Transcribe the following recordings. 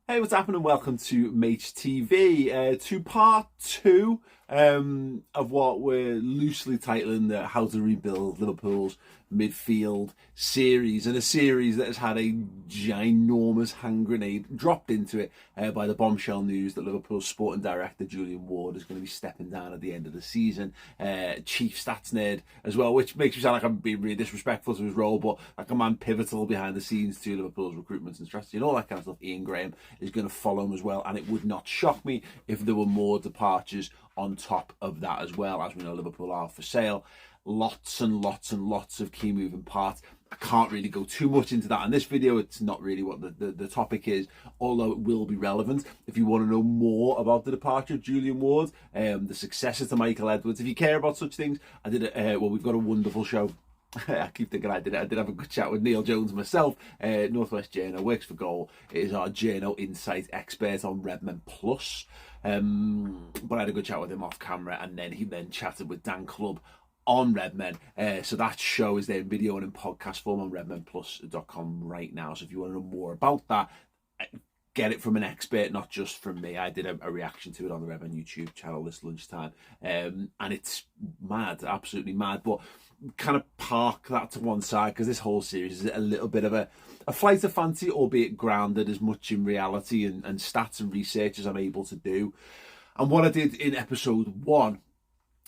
Hey, what's happening? Welcome to Maych TV, to part two of what we're loosely titling the How to Rebuild Liverpool's Midfield series, and a series that has had a ginormous hand grenade dropped into it by the bombshell news that Liverpool's sporting director Julian Ward is going to be stepping down at the end of the season. Chief stats nerd as well, which makes me sound like I'm being really disrespectful to his role, but like a man pivotal behind the scenes to Liverpool's recruitment and strategy and all that kind of stuff. Ian Graham is going to follow him as well, and it would not shock me if there were more departures on top of that as well. As we know, Liverpool are for sale. Lots and lots and lots of key moving parts. I can't really go too much into that in this video. It's not really what the topic is, although it will be relevant. If you want to know more about the departure of Julian Ward, the successor to Michael Edwards, if you care about such things, I did it. Well, we've got a wonderful show. I keep thinking I did have a good chat with Neil Jones myself, Northwest Journo, works for Goal. It is our Journo Insight expert on Redmen Plus. But I had a good chat with him off camera, and then he chatted with Dan Clubb on Redmen. So that show is there in video and in podcast form on redmenplus.com right now. So if you want to know more about that, get it from an expert, not just from me. I did a reaction to it on the Redmen YouTube channel this lunchtime, and it's mad, absolutely mad. But kind of park that to one side, because this whole series is a little bit of a flight of fancy, albeit grounded as much in reality and stats and research as I'm able to do. And what I did in episode 1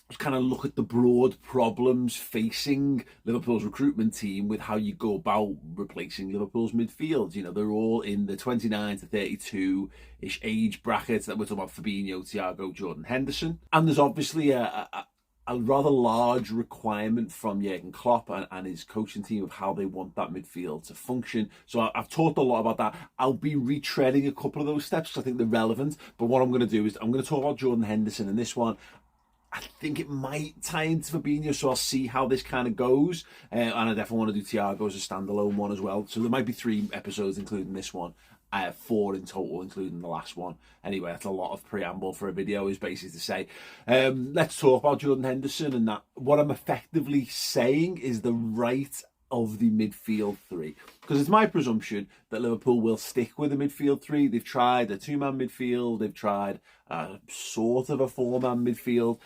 was kind of look at the broad problems facing Liverpool's recruitment team with how you go about replacing Liverpool's midfield. You know, they're all in the 29 to 32-ish age brackets that we're talking about: Fabinho, Thiago, Jordan Henderson. And there's obviously a rather large requirement from Jurgen Klopp and his coaching team of how they want that midfield to function. So I've talked a lot about that. I'll be retreading a couple of those steps because I think they're relevant. But what I'm going to do is I'm going to talk about Jordan Henderson in this one. I think it might tie into Fabinho, so I'll see how this kind of goes. And I definitely want to do Thiago as a standalone one as well. So there might be 3 episodes, including this one. 4 in total, including the last one. Anyway, that's a lot of preamble for a video, is basically to say. Let's talk about Jordan Henderson, and that what I'm effectively saying is the right of the midfield 3. Because it's my presumption that Liverpool will stick with the midfield 3. They've tried a 2-man midfield. They've tried sort of a 4-man midfield.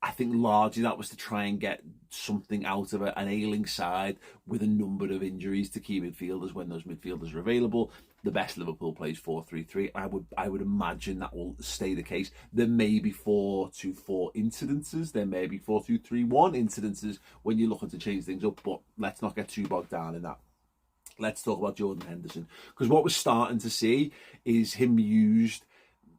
I think largely that was to try and get something out of an ailing side with a number of injuries to key midfielders when those midfielders are available. The best Liverpool plays 4-3-3. I would imagine that will stay the case. There may be 4-2-4 incidences. There may be 4-2-3-1 incidences when you're looking to change things up, but let's not get too bogged down in that. Let's talk about Jordan Henderson, because what we're starting to see is him used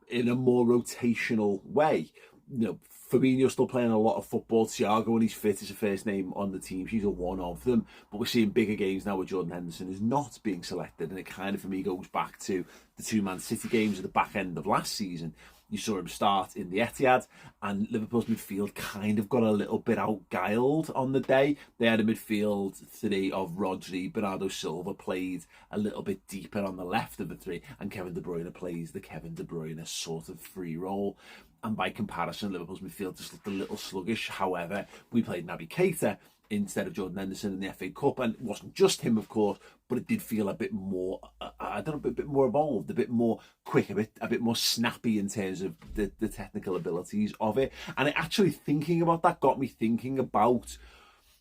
in a more rotational way. You know, Fabinho's still playing a lot of football. Thiago, when he's fit, is a first name on the team. She's a one of them. But we're seeing bigger games now where Jordan Henderson is not being selected. And it kind of, for me, goes back to the 2 Man City games at the back end of last season. You saw him start in the Etihad, and Liverpool's midfield kind of got a little bit outguiled on the day. They had a midfield 3 of Rodri. Bernardo Silva played a little bit deeper on the left of the 3, and Kevin De Bruyne plays the Kevin De Bruyne sort of free role. And by comparison, Liverpool's midfield just looked a little sluggish. However, we played Naby Keita instead of Jordan Henderson in the FA Cup, and it wasn't just him, of course, but it did feel a bit more, I don't know, a bit more evolved, a bit more quick, a bit more snappy in terms of the technical abilities of it. And it actually, thinking about that, got me thinking about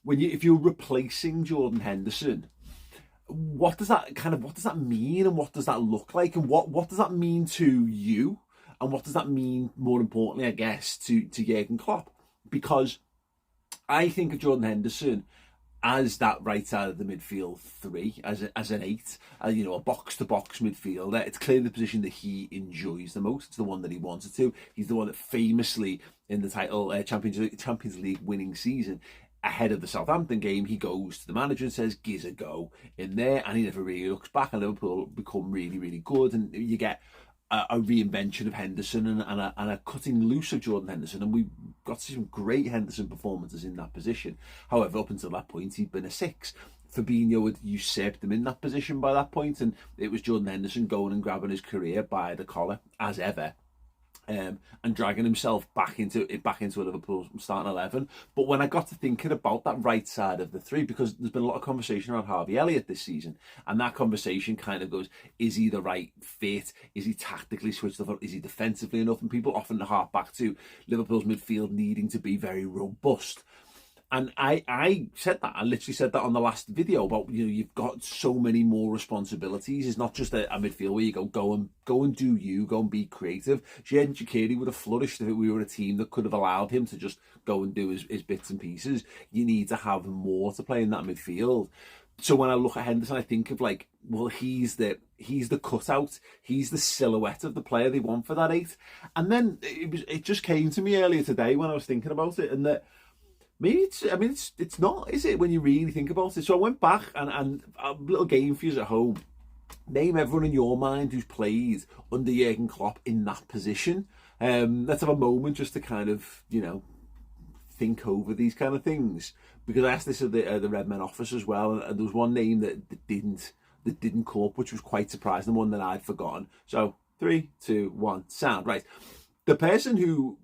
if you're replacing Jordan Henderson, what does that mean, and what does that look like, and what does that mean to you? And what does that mean, more importantly, I guess, to Jurgen Klopp? Because I think of Jordan Henderson as that right side of the midfield 3, as an 8, a box-to-box midfielder. It's clearly the position that he enjoys the most. It's the one that he wanted to. He's the one that famously, in the title Champions League winning season, ahead of the Southampton game, he goes to the manager and says, "Gives a go in there," and he never really looks back. And Liverpool become really, really good, and you get a reinvention of Henderson and a cutting loose of Jordan Henderson, and we got some great Henderson performances in that position. However, up until that point, he'd been a 6. Fabinho had usurped him in that position by that point, and it was Jordan Henderson going and grabbing his career by the collar, as ever. and dragging himself back into a Liverpool starting 11. But when I got to thinking about that right side of the three, because there's been a lot of conversation around Harvey Elliott this season, and that conversation kind of goes, is he the right fit? Is he tactically switched off? Is he defensively enough? And people often hark back to Liverpool's midfield needing to be very robust. And I said that, I literally said that on the last video about, you've got so many more responsibilities. It's not just a midfield where you go and do you, go and be creative. Xherdan Shaqiri would have flourished if we were a team that could have allowed him to just go and do his bits and pieces. You need to have more to play in that midfield. So when I look at Henderson, I think of he's the cutout, he's the silhouette of the player they want for that 8. And then it just came to me earlier today when I was thinking about it, and that maybe it's not, is it, when you really think about it? So I went back and a little game for you at home. Name everyone in your mind who's played under Jurgen Klopp in that position. Let's have a moment just to kind of, think over these kind of things. Because I asked this at the Red Men office as well, and there was one name that didn't come up, which was quite surprising, one that I'd forgotten. So 3, 2, 1, sound. Right. The person who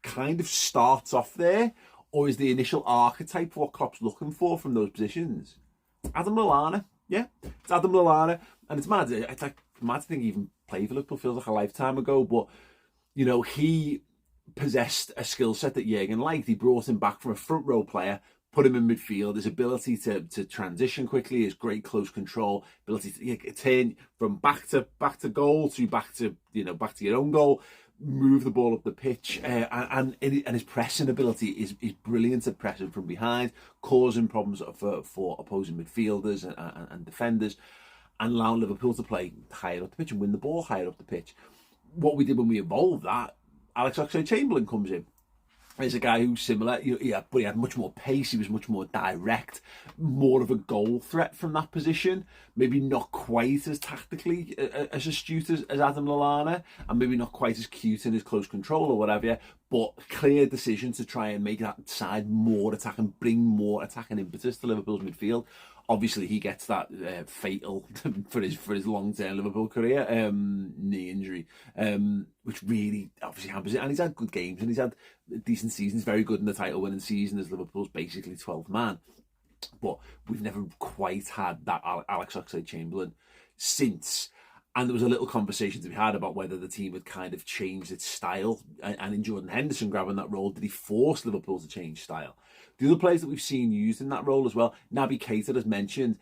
kind of starts off there, or is the initial archetype for what Klopp's looking for from those positions, Adam Lallana. Yeah, it's Adam Lallana. And it's mad. It's mad to think he even played for Liverpool, feels like a lifetime ago. But, he possessed a skill set that Jurgen liked. He brought him back from a front row player, put him in midfield. His ability to transition quickly, his great close control, ability to turn from back to goal to back to your own goal, move the ball up the pitch, and his pressing ability is brilliant at pressing from behind, causing problems for opposing midfielders and defenders, and allowing Liverpool to play higher up the pitch and win the ball higher up the pitch. What we did when we evolved that, Alex Oxlade-Chamberlain comes in. He's a guy who's similar, but he had much more pace. He was much more direct, more of a goal threat from that position. Maybe not quite as tactically as astute as Adam Lallana, and maybe not quite as cute in his close control or whatever. But clear decision to try and make that side more attacking, bring more attacking impetus to Liverpool's midfield. Obviously, he gets that fatal for his long-term Liverpool career knee injury, which really obviously hampers it. And he's had good games and he's had decent seasons. Very good in the title-winning season as Liverpool's basically 12th man. But we've never quite had that Alex Oxlade-Chamberlain since. And there was a little conversation to be had about whether the team had kind of changed its style. And in Jordan Henderson grabbing that role, did he force Liverpool to change style? The other players that we've seen used in that role as well, Naby Keita, as mentioned,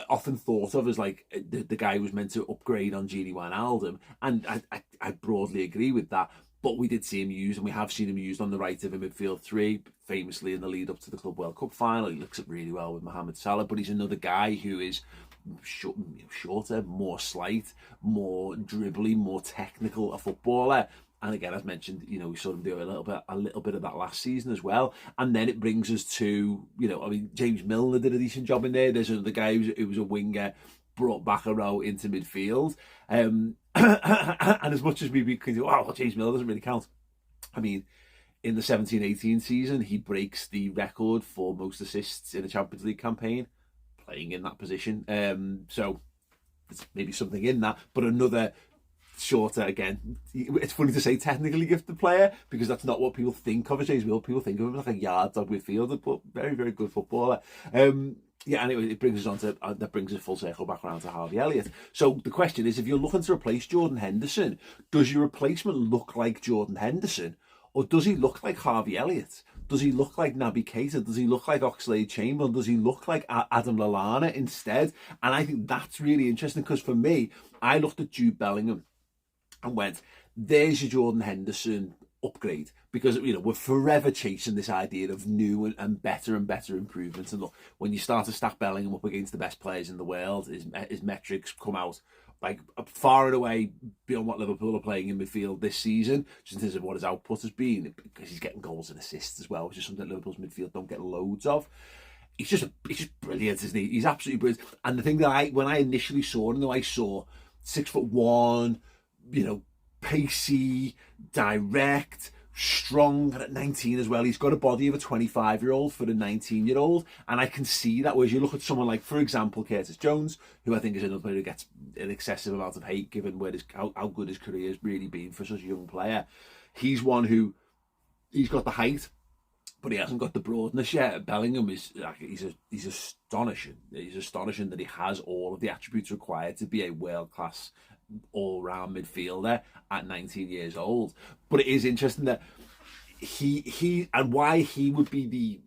often thought of as like the guy who was meant to upgrade on Gini Wijnaldum. And I broadly agree with that. But we did see him used, and we have seen him used on the right of a midfield 3, famously in the lead up to the Club World Cup final. He looks up really well with Mohamed Salah, but he's another guy who is shorter, more slight, more dribbly, more technical a footballer. And again, as mentioned, we saw him do a little bit of that last season as well. And then it brings us to, James Milner did a decent job in there. There's another guy who was a winger, brought back a row into midfield. And as much as we can do, James Milner doesn't really count. I mean, in the 17-18 season, he breaks the record for most assists in a Champions League campaign, playing in that position. So there's maybe something in that, but another shorter, again, it's funny to say technically gifted player, because that's not what people think of as James Milner. People think of him like a yard dog midfielder, but very, very good footballer. Anyway, it brings us on to that brings us full circle back around to Harvey Elliott. So the question is, if you're looking to replace Jordan Henderson, does your replacement look like Jordan Henderson, or does he look like Harvey Elliott? Does he look like Naby Keita? Does he look like Oxlade-Chamberlain? Does he look like Adam Lallana instead? And I think that's really interesting, because for me, I looked at Jude Bellingham and went, there's your Jordan Henderson upgrade, because we're forever chasing this idea of new and better improvements. And look, when you start to stack Bellingham up against the best players in the world, his metrics come out like far and away beyond what Liverpool are playing in midfield this season, just in terms of what his output has been, because he's getting goals and assists as well, which is something that Liverpool's midfield don't get loads of. He's just brilliant, isn't he? He's absolutely brilliant. And the thing that when I initially saw him, I saw 6'1", pacey, direct, strong at 19 as well. He's got a body of a 25-year-old for a 19-year-old, and I can see that. Whereas you look at someone like, for example, Curtis Jones, who I think is another player who gets an excessive amount of hate given where how good his career has really been for such a young player. He's one who, he's got the height, but he hasn't got the broadness yet. Bellingham is he's astonishing. He's astonishing that he has all of the attributes required to be a world-class all-round midfielder at 19 years old. But it is interesting that he and why he would be the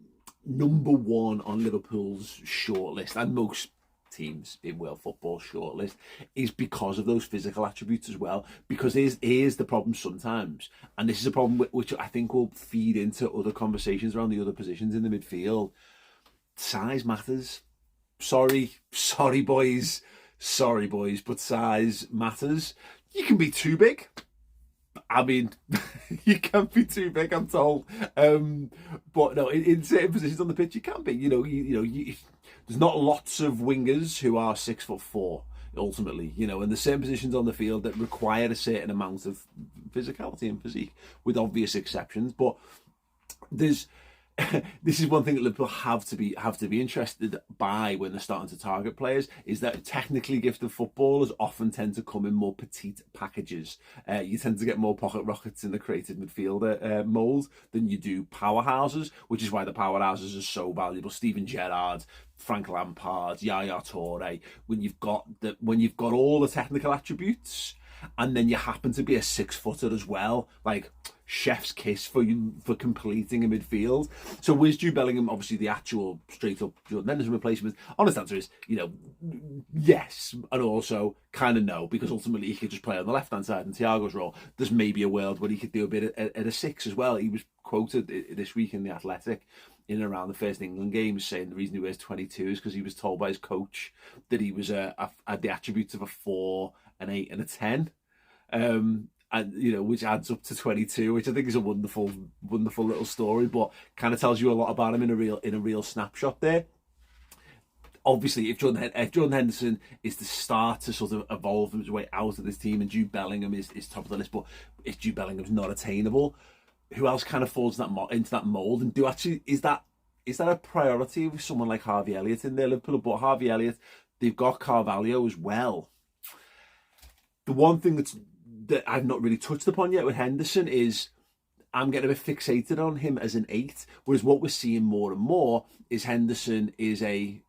number one on Liverpool's shortlist and most teams in world football shortlist is because of those physical attributes as well. Because here's the problem sometimes, and this is a problem which I think will feed into other conversations around the other positions in the midfield. Size matters. Sorry boys, but size matters. You can be too big. I mean, you can't be too big, I'm told. But no, in certain positions on the pitch, you can be. There's not lots of wingers who are 6'4", ultimately, and there's certain positions on the field that require a certain amount of physicality and physique, with obvious exceptions. But this is one thing that Liverpool have to be interested by when they're starting to target players, is that technically gifted footballers often tend to come in more petite packages. You tend to get more pocket rockets in the creative midfielder mould than you do powerhouses, which is why the powerhouses are so valuable. Steven Gerrard, Frank Lampard, Yaya Toure. When you've got all the technical attributes, and then you happen to be a 6-footer as well, like chef's kiss for completing a midfield. So with Jude Bellingham, obviously the actual straight up Jordan Henderson replacement, honest answer is, yes, and also kind of no, because ultimately he could just play on the left hand side in Thiago's role. There's maybe a world where he could do a bit at a 6 as well. He was quoted this week in The Athletic in and around the first England games saying the reason he wears 22 is because he was told by his coach that he was had the attributes of a 4, an 8 and a 10. And which adds up to 22, which I think is a wonderful little story, but kind of tells you a lot about him in a real snapshot there. Obviously, if Jordan Henderson is to start to sort of evolve his way out of this team, and Jude Bellingham is top of the list, but if Jude Bellingham's not attainable, who else kind of falls into that mould? And is that a priority with someone like Harvey Elliott in there? Liverpool bought Harvey Elliott. They've got Carvalho as well. The one thing that I've not really touched upon yet with Henderson is I'm getting a bit fixated on him as an 8, whereas what we're seeing more and more is Henderson is a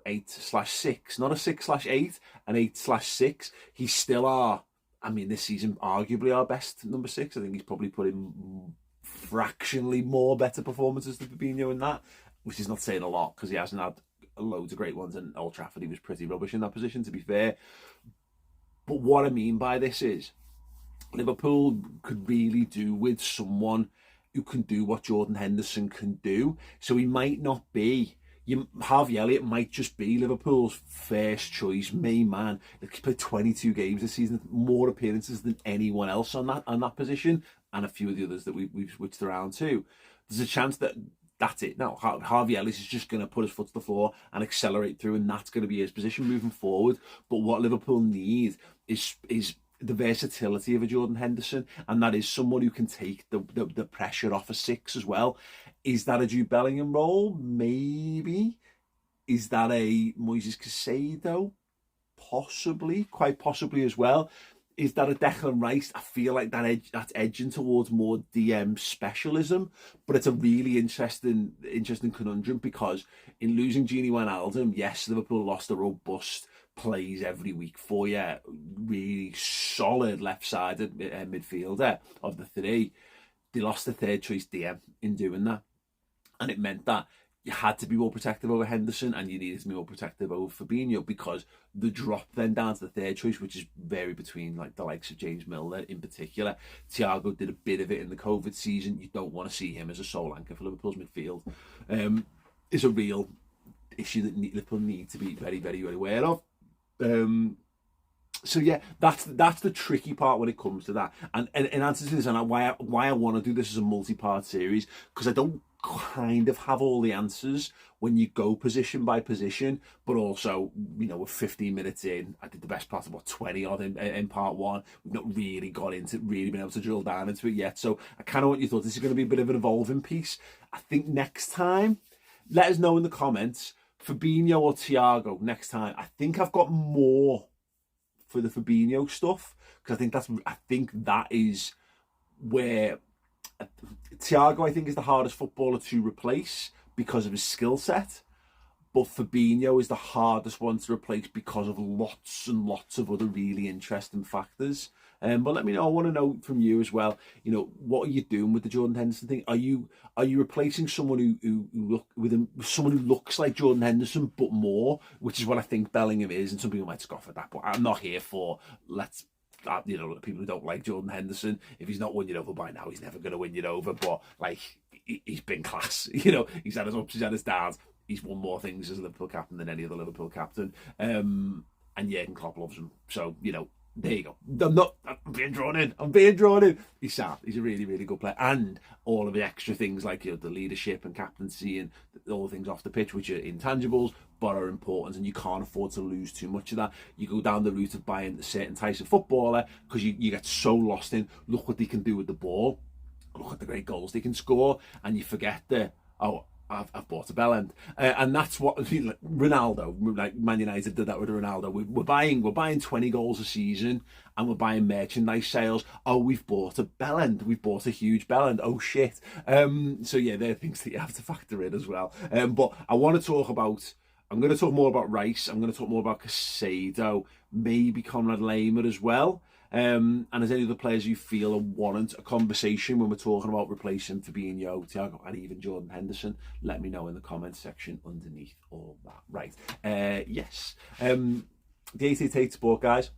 8/6, not a 6/8, an 8/6. He still this season, arguably our best number 6. I think he's probably put in fractionally more better performances than Fabinho in that, which is not saying a lot because he hasn't had loads of great ones, and Old Trafford he was pretty rubbish in that position, to be fair. But what I mean by this is Liverpool could really do with someone who can do what Jordan Henderson can do. So he might not be, Harvey Elliott might just be Liverpool's first choice main man. He's played 22 games this season, more appearances than anyone else on that position, and a few of the others that we've switched around too. There's a chance that that's it. Now, Harvey Elliott is just going to put his foot to the floor and accelerate through, and that's going to be his position moving forward. But what Liverpool need is the versatility of a Jordan Henderson, and that is someone who can take the pressure off a 6 as well. Is that a Jude Bellingham role? Maybe. Is that a Moises Caicedo? Possibly, quite possibly as well. Is that a Declan Rice? I feel like that's edging towards more DM specialism, but it's a really interesting conundrum, because in losing Gini Wijnaldum, yes, Liverpool lost a robust plays every week for you, really solid left-sided midfielder of the 3. They lost the third choice DM in doing that, and it meant that you had to be more protective over Henderson and you needed to be more protective over Fabinho, because the drop then down to the third choice, which is very between like the likes of James Milner in particular. Thiago did a bit of it in the COVID season. You don't want to see him as a sole anchor for Liverpool's midfield. Is a real issue that Liverpool need to be very, very, very aware of. So yeah, that's the tricky part when it comes to that. And in answer to this, and why I want to do this as a multi-part series, because I don't kind of have all the answers when you go position by position, but also, you know, we're 15 minutes in. I did the best part of 20 odd in part one. We've not really got into really been able to drill down into it yet. So I kind of want your thoughts. This is going to be a bit of an evolving piece. I think next time, let us know in the comments, Fabinho or Thiago next time. I think I've got more for the Fabinho stuff, because I think that is where Thiago, I think, is the hardest footballer to replace because of his skill set, but Fabinho is the hardest one to replace because of lots and lots of other really interesting factors. But let me know. I want to know from you as well. You know, what are you doing with the Jordan Henderson thing? Are you replacing someone someone who looks like Jordan Henderson but more, which is what I think Bellingham is? And some people might scoff at that, but I'm not here for you know, people who don't like Jordan Henderson. If he's not won you over by now, he's never going to win you over. But like, he's been class. You know, he's had his ups, he's had his downs. He's won more things as a Liverpool captain than any other Liverpool captain. And Jurgen Klopp loves him. So, you know, there you go. I'm being drawn in. He's sad. He's a really, really good player. And all of the extra things like, you know, the leadership and captaincy and all the things off the pitch, which are intangibles, but are important, and you can't afford to lose too much of that. You go down the route of buying a certain type of footballer because you get so lost in, look what they can do with the ball, look at the great goals they can score, and you forget that, I've bought a bell-end. And that's what Ronaldo, like Man United did that with Ronaldo. We're buying 20 goals a season, and we're buying merchandise sales. Oh, we've bought a bell-end. We've bought a huge bell-end. Oh, shit. So, yeah, they're things that you have to factor in as well. But I'm going to talk more about Rice. I'm going to talk more about Caicedo, maybe Conrad Laimer as well. And as any other players you feel warrant a conversation when we're talking about replacing Fabinho, Thiago, and even Jordan Henderson, let me know in the comments section underneath all that. Right. Yes. The 888 Sport guys,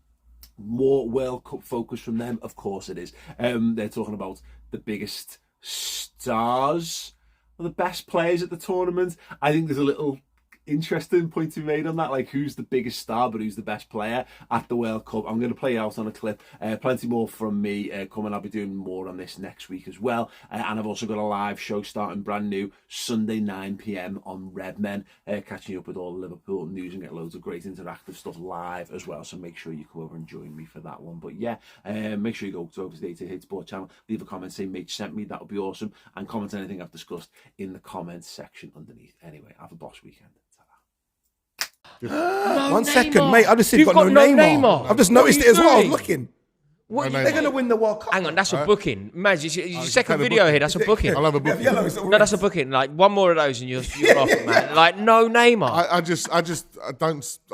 more World Cup focus from them. Of course it is. They're talking about the biggest stars, or the best players at the tournament. I think there's a little interesting point to be made on that, like who's the biggest star but who's the best player at the World Cup. I'm going to play out on a clip, plenty more from me coming. I'll be doing more on this next week as well, and I've also got a live show starting brand new Sunday 9 p.m. on Redmen, catching you up with all the Liverpool news and get loads of great interactive stuff live as well, so make sure you come over and join me for that one. But yeah, make sure you go over to the 888 Sport channel, leave a comment, say Maych sent me, that would be awesome, and comment anything I've discussed in the comments section underneath. Anyway, have a boss weekend. No 1 second, mate. I just said you've got no Neymar. I've just noticed it as well. I was looking. What, they're going to win the World Cup. Hang on, that's a booking. Imagine, your second video here, that's a booking. I love a booking. No, that's a booking. Like, one more of those and you're off it, man. Like, no Neymar. I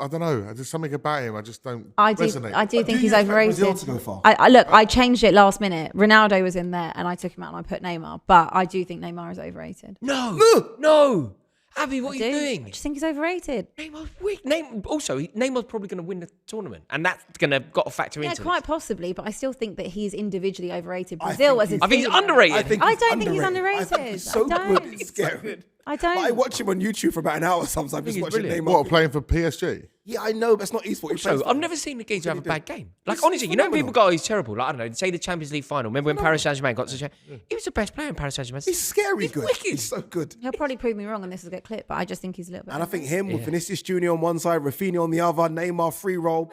don't know. There's something about him. I just don't resonate. I do think he's overrated. Brazil to go far? I changed it last minute. Ronaldo was in there and I took him out and I put Neymar. But I do think Neymar is overrated. No. Abby, what are you doing? I just think he's overrated. Neymar's weak. Neymar's probably going to win the tournament, and that's got to factor into quite possibly, but I still think that he's individually overrated. Brazil as a team. I think he's underrated. I don't think he's underrated. I think he's so good. It's scary. I don't. I watch him on YouTube for about an hour sometimes, just watching Neymar. What, playing for PSG? Yeah, I know, but it's not his fault. So I've never seen the geezer have a bad game. Like, honestly, you know when people go, oh, he's terrible. Like, I don't know, say the Champions League final. Remember when Paris Saint-Germain got to the He was the best player in Paris Saint-Germain. He's scary good. Wicked. He's so good. He'll probably prove me wrong and this will get clipped, but I just think he's a little bit. And I think him with Vinicius Junior on one side, Rafinha on the other, Neymar free roll.